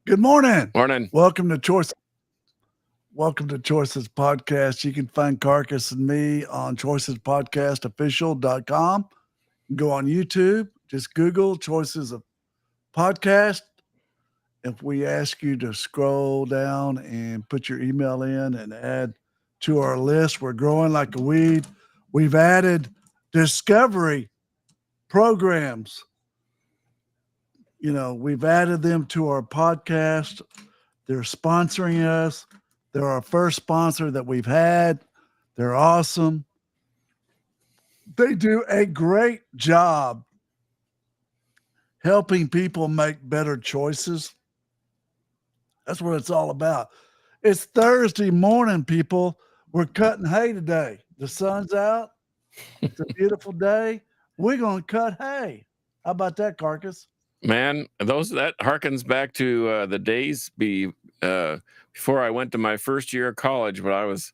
Good morning. Morning. Welcome to Choice. Welcome to Choices Podcast. You can find Carcass and me on choicespodcastofficial.com. Go on YouTube, just Google Choices of Podcast. If we ask you to scroll down and put your email in and add to our list, we're growing like a weed. We've added discovery programs. We've added them to our podcast. They're sponsoring us. They're our first sponsor that we've had. They're awesome. They do a great job helping people make better choices. That's what it's all about. It's Thursday morning, people. We're cutting hay today. The sun's out. It's a beautiful day. We're going to cut hay. How about that, Carcass? Man, that harkens back to the days before I went to my first year of college, when I was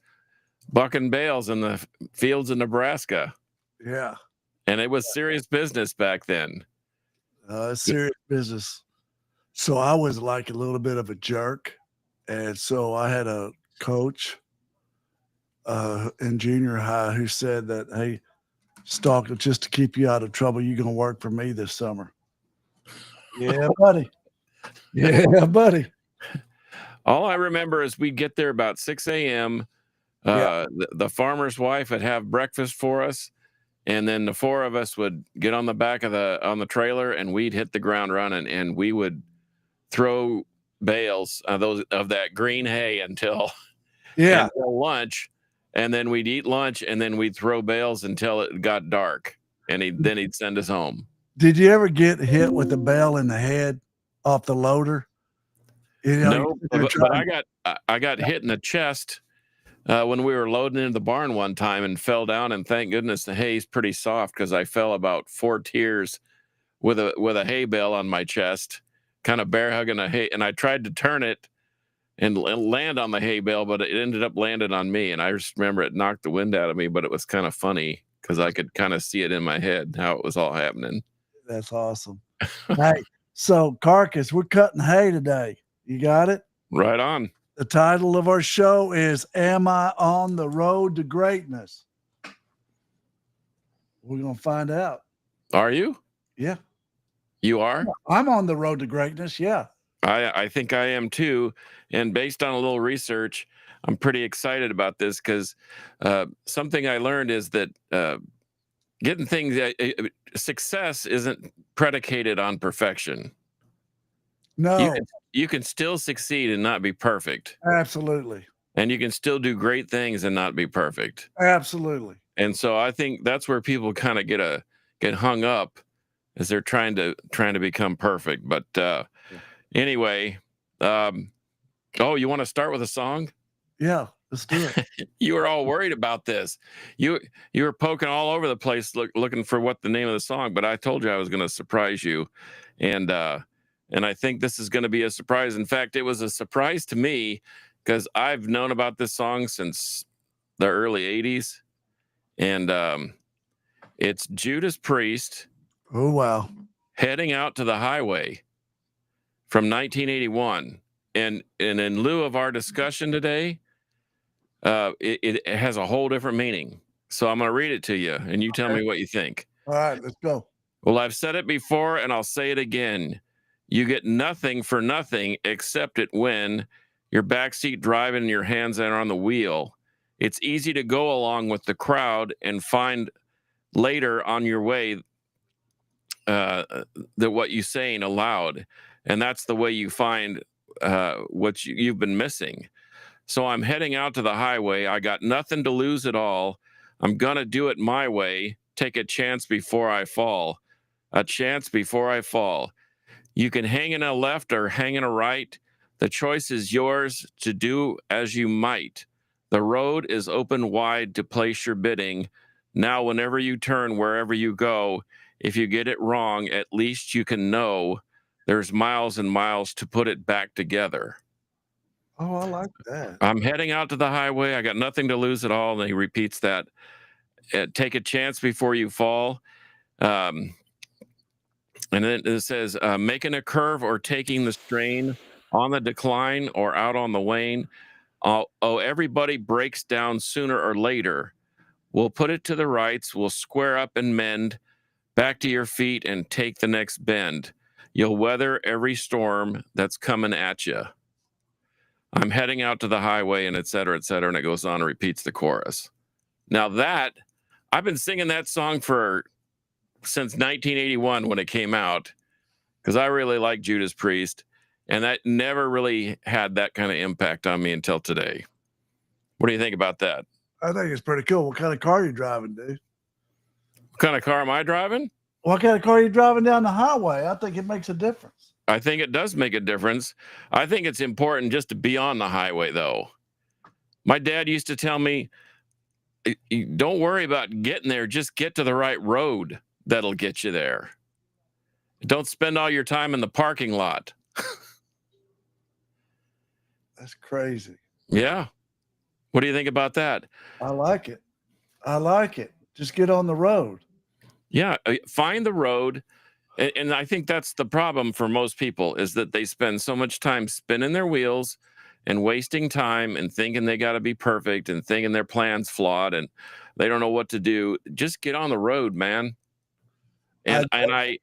bucking bales in the fields in Nebraska. Yeah. And it was serious business back then. Serious business. So I was like a little bit of a jerk. And so I had a coach in junior high who said that, hey, Stalker, just to keep you out of trouble, you're going to work for me this summer. Yeah, buddy. Yeah, buddy. All I remember is we'd get there about 6 a.m. The farmer's wife would have breakfast for us, and then the four of us would get on the back of the trailer, and we'd hit the ground running, and we would throw bales of that green hay until lunch, and then we'd eat lunch, and then we'd throw bales until it got dark, and then he'd send us home. Did you ever get hit with a bale in the head off the loader? No, but I got hit in the chest when we were loading into the barn one time and fell down, and thank goodness the hay's pretty soft, because I fell about 4 tiers with a hay bale on my chest, kind of bear hugging a hay, and I tried to turn it and land on the hay bale, but it ended up landing on me, and I just remember it knocked the wind out of me, but it was kind of funny because I could kind of see it in my head how it was all happening. That's awesome. Hey, so Carcass, we're cutting hay today. You got it? Right on. The title of our show is Am I on the Road to Greatness? We're going to find out. Are you? Yeah. You are? I'm on the road to greatness, yeah. I think I am too. And based on a little research, I'm pretty excited about this, because something I learned is that getting things, success isn't predicated on perfection. No. You can still succeed and not be perfect. Absolutely. And you can still do great things and not be perfect. Absolutely. And so I think that's where people kind of get hung up, as they're trying to become perfect. But anyway, you want to start with a song? Yeah, let's do it. You were all worried about this. You were poking all over the place looking for what the name of the song, but I told you I was going to surprise you. And I think this is going to be a surprise. In fact, it was a surprise to me, because I've known about this song since the early 80s. And it's Judas Priest. Oh, wow. Heading Out to the Highway from 1981. And in lieu of our discussion today, it has a whole different meaning. So I'm going to read it to you, and you tell me what you think. All right, let's go. Well, I've said it before, and I'll say it again. You get nothing for nothing, except it when your backseat driving and your hands are on the wheel. It's easy to go along with the crowd and find later on your way that what you saying aloud, and that's the way you find what you've been missing. So I'm heading out to the highway. I got nothing to lose at all. I'm gonna do it my way. Take a chance before I fall. A chance before I fall. You can hang in a left or hang in a right. The choice is yours to do as you might. The road is open wide to place your bidding. Now, whenever you turn, wherever you go, if you get it wrong, at least you can know there's miles and miles to put it back together. Oh, I like that. I'm heading out to the highway. I got nothing to lose at all. And he repeats that. Take a chance before you fall. And then it says, making a curve or taking the strain on the decline or out on the wane. Everybody breaks down sooner or later. We'll put it to the rights. We'll square up and mend. Back to your feet and take the next bend. You'll weather every storm that's coming at you. I'm heading out to the highway, and et cetera, and it goes on and repeats the chorus. Now that, I've been singing that song since 1981 when it came out, because I really like Judas Priest, and that never really had that kind of impact on me until today. What do you think about that? I think it's pretty cool. What kind of car are you driving, dude? What kind of car am I driving? What kind of car are you driving down the highway? I think it makes a difference. I think it does make a difference. I think it's important just to be on the highway, though. My dad used to tell me, don't worry about getting there. Just get to the right road. That'll get you there. Don't spend all your time in the parking lot. That's crazy. Yeah. What do you think about that? I like it. I like it. Just get on the road. Yeah. Find the road. And I think that's the problem for most people, is that they spend so much time spinning their wheels and wasting time and thinking they got to be perfect and thinking their plan's flawed and they don't know what to do. Just get on the road, man. And I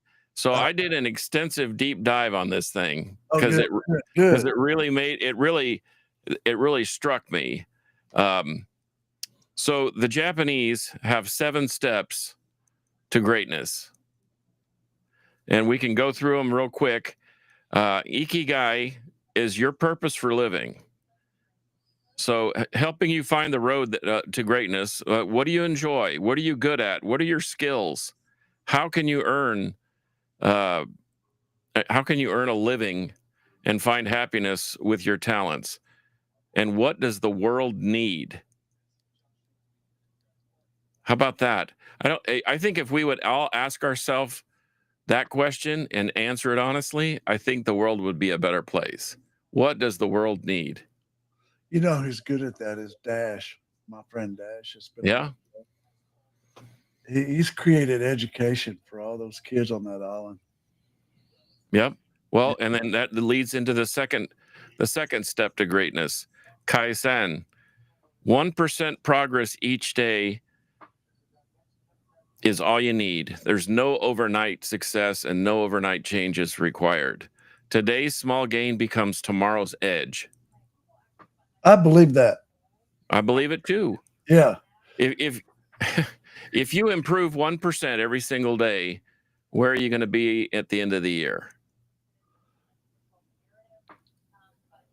did an extensive deep dive on this thing because it really struck me. So the Japanese have 7 steps to greatness, and we can go through them real quick. Ikigai is your purpose for living. So helping you find the road to greatness. What do you enjoy? What are you good at? What are your skills? How can you earn a living and find happiness with your talents? And what does the world need? How about that? I think if we would all ask ourselves that question and answer it honestly, I think the world would be a better place. What does the world need? You know who's good at that is Dash. My friend Dash has been. Yeah. He's created education for all those kids on that island. Yep. Well, and then that leads into the second step to greatness, Kaizen. 1% progress each day is all you need. There's no overnight success and no overnight changes required. Today's small gain becomes tomorrow's edge. I believe that. I believe it too. Yeah. If you improve 1% every single day, where are you going to be at the end of the year?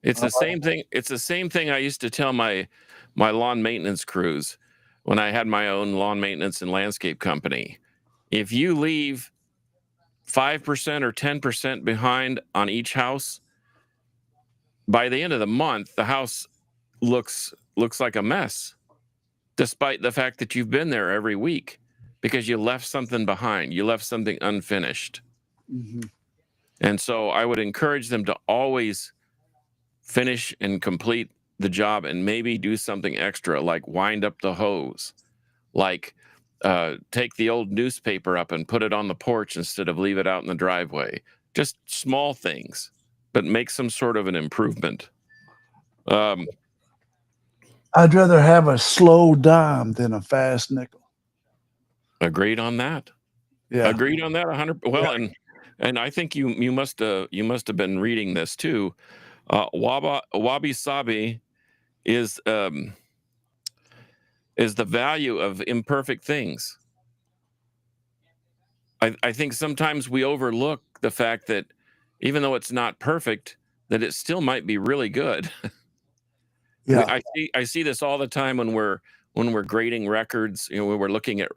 It's the same thing. It's the same thing I used to tell my lawn maintenance crews when I had my own lawn maintenance and landscape company. If you leave 5% or 10% behind on each house, by the end of the month, the house looks like a mess, despite the fact that you've been there every week, because you left something behind. You left something unfinished. Mm-hmm. And so I would encourage them to always finish and complete the job and maybe do something extra, like wind up the hose, like take the old newspaper up and put it on the porch instead of leave it out in the driveway. Just small things, but make some sort of an improvement. I'd rather have a slow dime than a fast nickel. Agreed on that. Yeah. Agreed on that 100. Well, yeah. And I think you must have been reading this too. Wabi sabi is the value of imperfect things. I think sometimes we overlook the fact that even though it's not perfect, that it still might be really good. Yeah. I see this all the time when we're grading records. You know, when we're looking at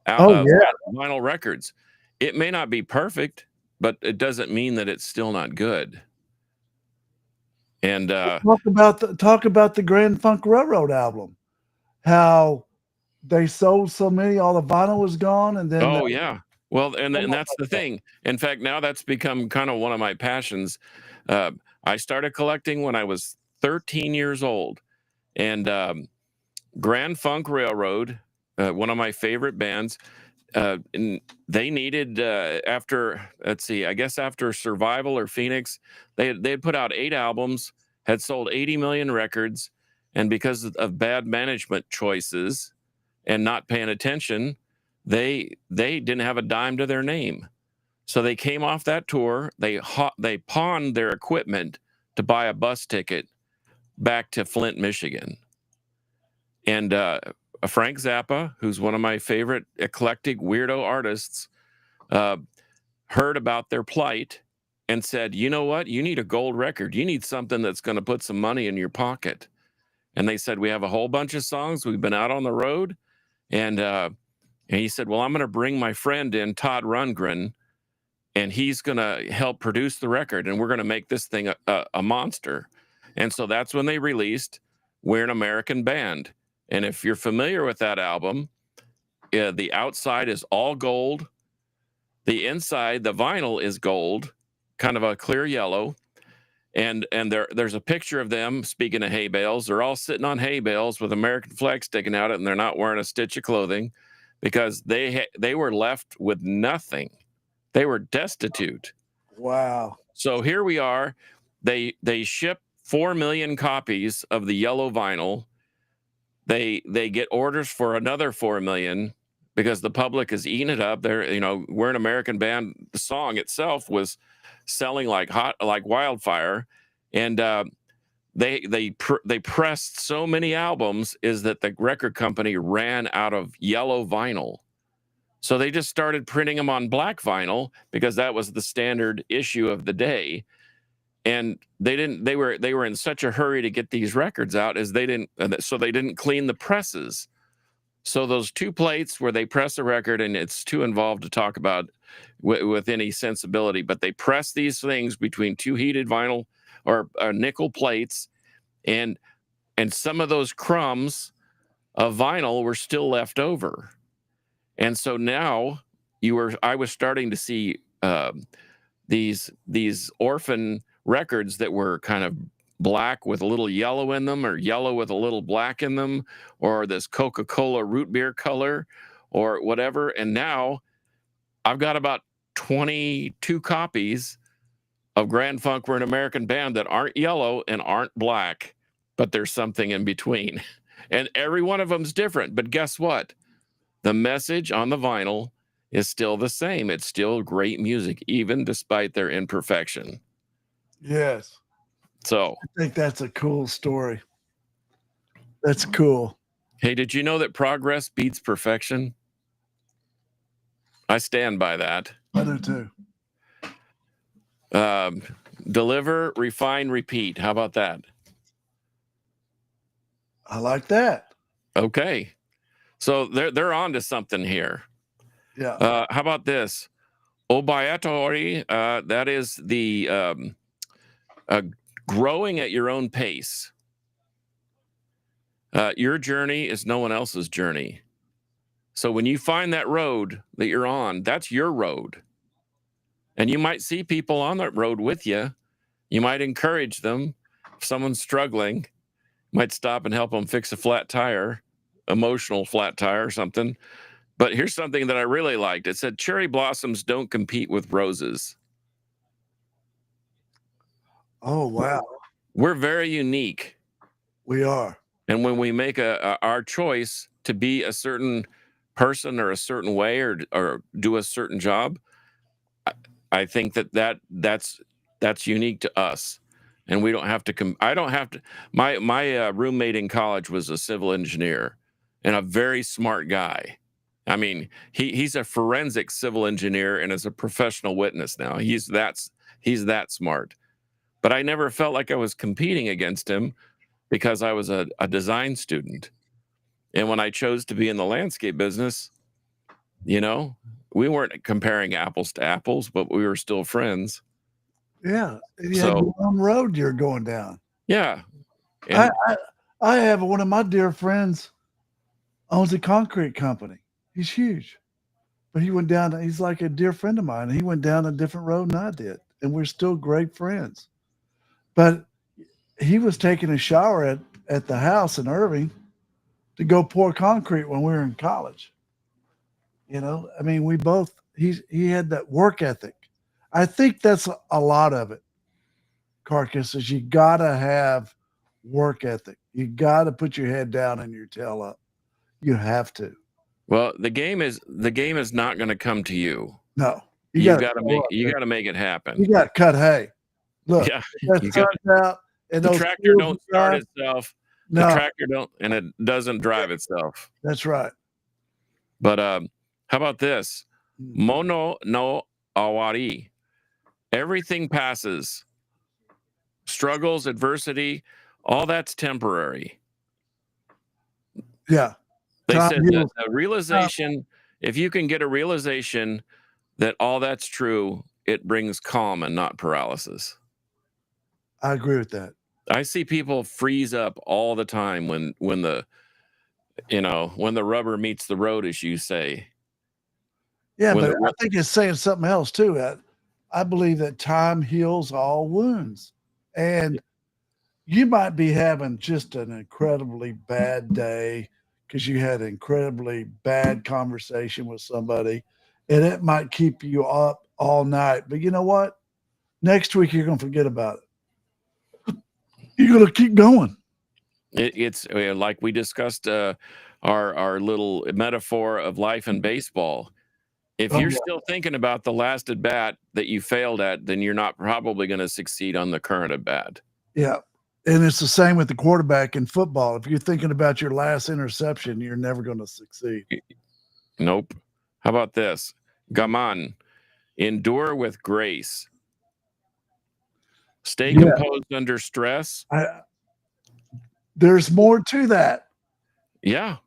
vinyl records. It may not be perfect, but it doesn't mean that it's still not good. And talk about the Grand Funk Railroad album, how they sold so many, all the vinyl was gone, and then well, and that's the thing. In fact, now that's become kind of one of my passions. I started collecting when I was 13 years old, and Grand Funk Railroad, one of my favorite bands, and they needed after, let's see, I guess after Survival or Phoenix, they had put out 8 albums, had sold 80 million records, and because of bad management choices and not paying attention, they didn't have a dime to their name. So they came off that tour. They pawned their equipment to buy a bus ticket back to Flint, Michigan. And Frank Zappa, who's one of my favorite eclectic weirdo artists, heard about their plight and said, you know what? You need a gold record. You need something that's going to put some money in your pocket. And they said, we have a whole bunch of songs. We've been out on the road. And he said, well, I'm going to bring my friend in, Todd Rundgren, and he's going to help produce the record. And we're going to make this thing a monster. And so that's when they released We're an American Band. And if you're familiar with that album, the outside is all gold. The inside, the vinyl is gold, kind of a clear yellow. And there's a picture of them, speaking of hay bales. They're all sitting on hay bales with American flags sticking out, and they're not wearing a stitch of clothing because they were left with nothing. They were destitute. Wow. So here we are. They ship 4 million copies of the yellow vinyl. They get orders for another 4 million because the public is eating it up. We're an American Band. The song itself was selling like wildfire, and they pressed so many albums is that the record company ran out of yellow vinyl. So they just started printing them on black vinyl because that was the standard issue of the day. And they were in such a hurry to get these records out so they didn't clean the presses. So those 2 plates where they press a record, and it's too involved to talk about with any sensibility, but they press these things between 2 heated vinyl or nickel plates, and some of those crumbs of vinyl were still left over. And so now I was starting to see these orphan records that were kind of black with a little yellow in them, or yellow with a little black in them, or this Coca-Cola root beer color or whatever. And now I've got about 22 copies of Grand Funk We're an American Band that aren't yellow and aren't black, but there's something in between. And every one of them's different. But guess what? The message on the vinyl is still the same. It's still great music, even despite their imperfection. Yes. So I think that's a cool story. That's cool. Hey, did you know that progress beats perfection? I stand by that. I do too. Deliver, refine, repeat. How about that? I like that. Okay. So they're on to something here. Yeah. How about this? Obayatori, that is the growing at your own pace. Your journey is no one else's journey. So when you find that road that you're on, that's your road. And you might see people on that road with you. You might encourage them. If someone's struggling, you might stop and help them fix a flat tire, emotional flat tire or something. But here's something that I really liked. It said, cherry blossoms don't compete with roses. Oh, wow. We're very unique. We are. And when we make our choice to be a certain person or a certain way or do a certain job, I think that's unique to us. And we don't have to I don't have to. My roommate in college was a civil engineer and a very smart guy. I mean, he's a forensic civil engineer and is a professional witness now. He's that smart. But I never felt like I was competing against him because I was a design student. And when I chose to be in the landscape business, we weren't comparing apples to apples, but we were still friends. Yeah. You have your own road you're going down. Yeah. And I have one of my dear friends owns a concrete company. He's huge. But he went down, he's like a dear friend of mine. He went down a different road than I did. And we're still great friends. But he was taking a shower at the house in Irving to go pour concrete when we were in college. You know, I mean, he had that work ethic. I think that's a lot of it. Carcass is you gotta have work ethic. You gotta put your head down and your tail up. You have to. Well, the game is not going to come to you. No, You got to make it happen. You got to cut hay. Look, Yeah, that sun's out and the those tractor don't start dry, itself. no, The tractor don't, and it doesn't drive itself. that's right. But how about this? Mono no awari. Everything passes. Struggles, adversity, all that's temporary. Yeah. They said that a realization, if you can get a realization that all that's true, it brings calm and not paralysis. I agree with that. I see people freeze up all the time when the rubber meets the road, as you say. Yeah, but I think it's saying something else too. I believe that time heals all wounds. And you might be having just an incredibly bad day because you had an incredibly bad conversation with somebody, and it might keep you up all night. But you know what? Next week, you're going to forget about it. You're going to keep going. It's like we discussed our little metaphor of life in baseball. If you're still thinking about the last at bat that you failed at, then you're not probably going to succeed on the current at bat. Yeah. And it's the same with the quarterback in football. If you're thinking about your last interception, you're never going to succeed. Nope. How about this? Gaman, endure with grace. Stay composed under stress. There's more to that. Yeah.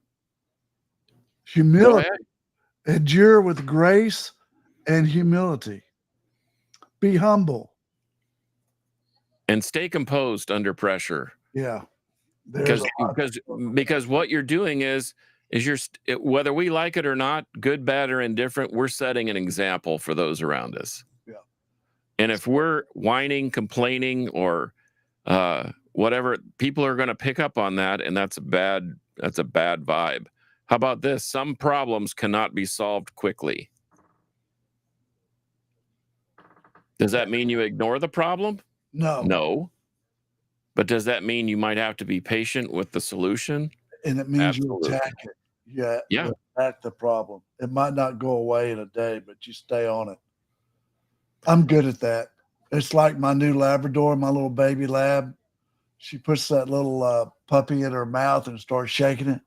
Humility. Endure with grace and humility. Be humble. And stay composed under pressure. Yeah. Because what you're doing is whether we like it or not, good, bad, or indifferent, we're setting an example for those around us. Yeah. And if we're whining, complaining, or whatever, people are going to pick up on that, and that's a bad vibe. How about this? Some problems cannot be solved quickly. Does that mean you ignore the problem? No. No. But does that mean you might have to be patient with the solution? And it means you attack it. Yeah. You attack the problem. It might not go away in a day, but you stay on it. I'm good at that. It's like my new Labrador, my little baby lab. She puts that little puppy in her mouth and starts shaking it.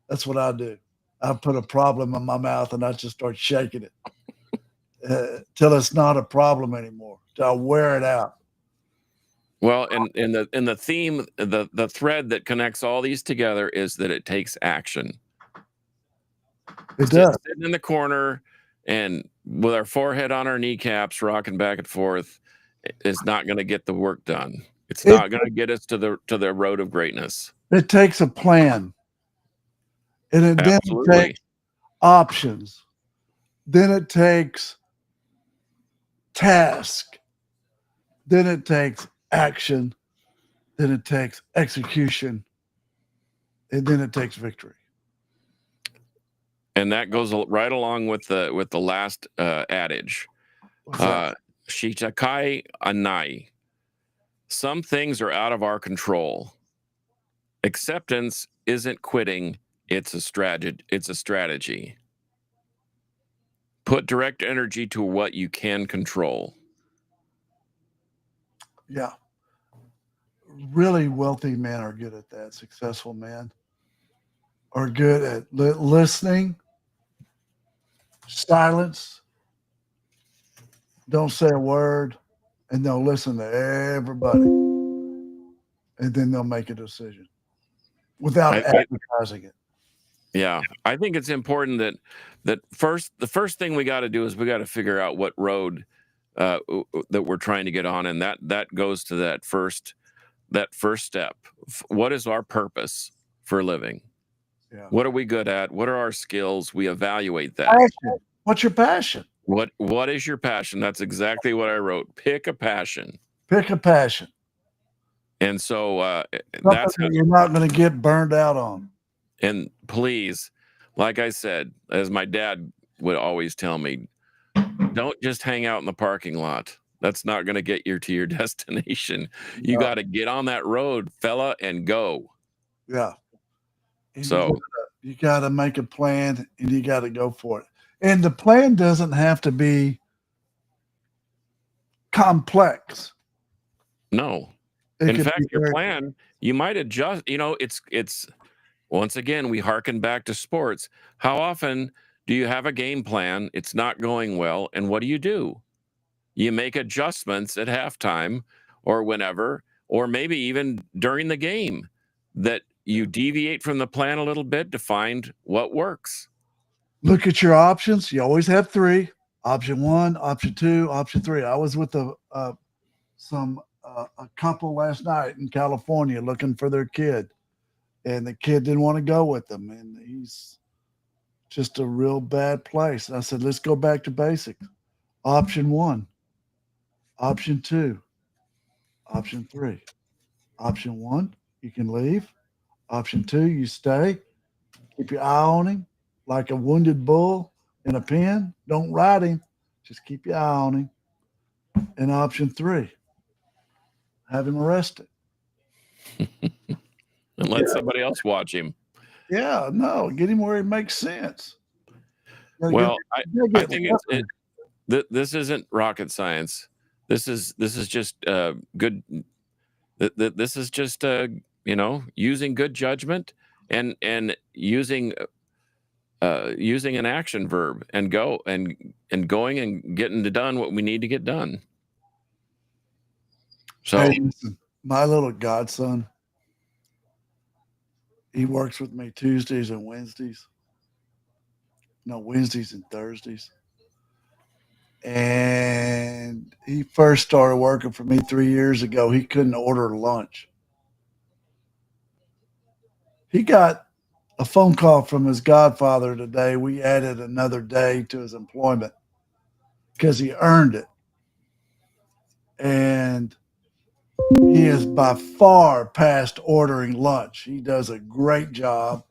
That's what I do. I put a problem in my mouth and I just start shaking it till it's not a problem anymore. Till I wear it out. Well, and the theme, the thread that connects all these together is that it takes action. It does. Sitting in the corner and with our forehead on our kneecaps, rocking back and forth, is not going to get the work done. It's not going to get us to the road of greatness. It takes a plan. And it then takes options. Then it takes task. Then it takes action. Then it takes execution. And then it takes victory. And that goes right along with the last adage. Shitakai anai. Some things are out of our control. Acceptance isn't quitting. It's a strategy. Put direct energy to what you can control. Yeah. Really wealthy men are good at that. Successful men are good at listening, silence, don't say a word, and they'll listen to everybody. And then they'll make a decision without advertising it. Yeah, I think it's important that the first thing we got to do is we got to figure out what road that we're trying to get on, and that goes to that first step. What is our purpose for living? Yeah. What are we good at? What are our skills? We evaluate that. Passion. What's your passion? What is your passion? That's exactly what I wrote. Pick a passion. Pick a passion. And so that's what you're not going to get burned out on. And please, like I said, as my dad would always tell me, don't just hang out in the parking lot. That's not going to get you to your destination. You got to get on that road, fella, and go. Yeah. And So you gotta make a plan and you gotta go for it. And the plan doesn't have to be complex. no. In fact, your plan, you might adjust, it's once again, we hearken back to sports. How often do you have a game plan? It's not going well. And what do? You make adjustments at halftime or whenever, or maybe even during the game, that you deviate from the plan a little bit to find what works. Look at your options. You always have 3. Option 1, option 2, option 3. I was with a couple last night in California looking for their kid, and the kid didn't want to go with them, and he's just a real bad place. And I said, let's go back to basics. Option 1, option 2, option 3. Option 1, you can leave. Option 2, you stay. Keep your eye on him like a wounded bull in a pen. Don't ride him. Just keep your eye on him. And option 3, have him arrested. And let somebody else watch him. Yeah, no, get him where it makes sense. Well, I think this isn't rocket science. This is just good. This is just using good judgment and using an action verb and going and getting done what we need to get done. So, hey, listen, my little godson, he works with me Tuesdays and Wednesdays. No, Wednesdays and Thursdays. And he first started working for me 3 years ago. He couldn't order lunch. He got a phone call from his godfather today. We added another day to his employment because he earned it. And he is by far past ordering lunch. He does a great job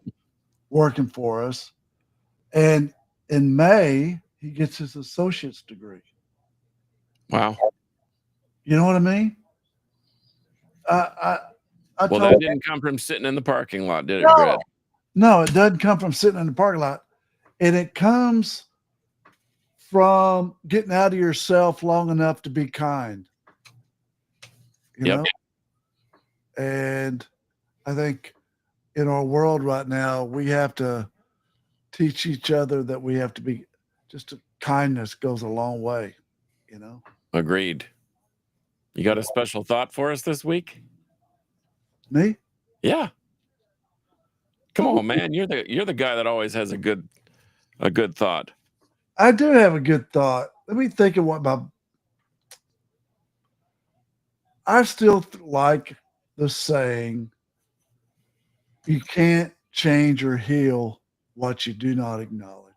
working for us. And in May, he gets his associate's degree. Wow. You know what I mean? Well, that didn't come from sitting in the parking lot, did it, Brad? No, it doesn't come from sitting in the parking lot. And it comes from getting out of yourself long enough to be kind. You know? And I think in our world right now, we have to teach each other that we have to be kindness goes a long way, Agreed. You got a special thought for us this week? Me? Yeah. Come on, man. You're the guy that always has a good thought. I do have a good thought. Let me think of what I still like the saying, you can't change or heal what you do not acknowledge.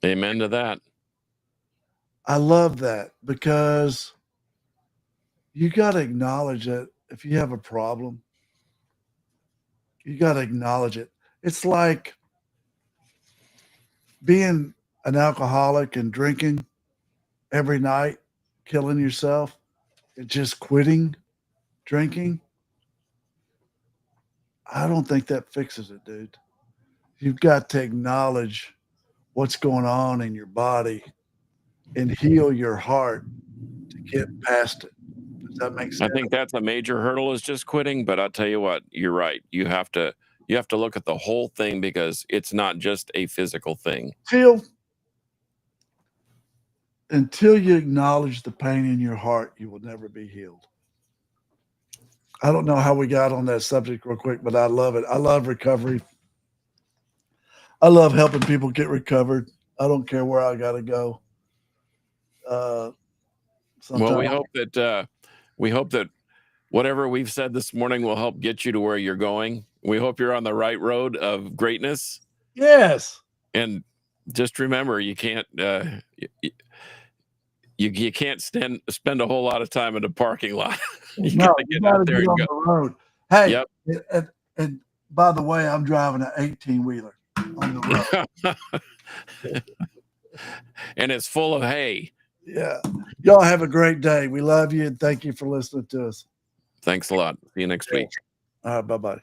Amen to that. I love that because you got to acknowledge that if you have a problem, you got to acknowledge it. It's like being an alcoholic and drinking every night, killing yourself, and just quitting drinking. I don't think that fixes it, dude. You've got to acknowledge what's going on in your body and heal your heart to get past it. Does that make sense? I think that's a major hurdle, is just quitting. But I'll tell you what, you're right. You have to look at the whole thing because it's not just a physical thing. Until you acknowledge the pain in your heart, you will never be healed. I don't know how we got on that subject real quick, but I love it. I love recovery. I love helping people get recovered. I don't care where I got to go. Well, we hope that whatever we've said this morning will help get you to where you're going. We hope you're on the right road of greatness. Yes. And just remember, you can't you can't spend a whole lot of time in a parking lot. You got to get out there and go. The road. Hey, and by the way, I'm driving an 18-wheeler on the And it's full of hay. Yeah. Y'all have a great day. We love you and thank you for listening to us. Thanks a lot. See you next week. All right. Bye-bye.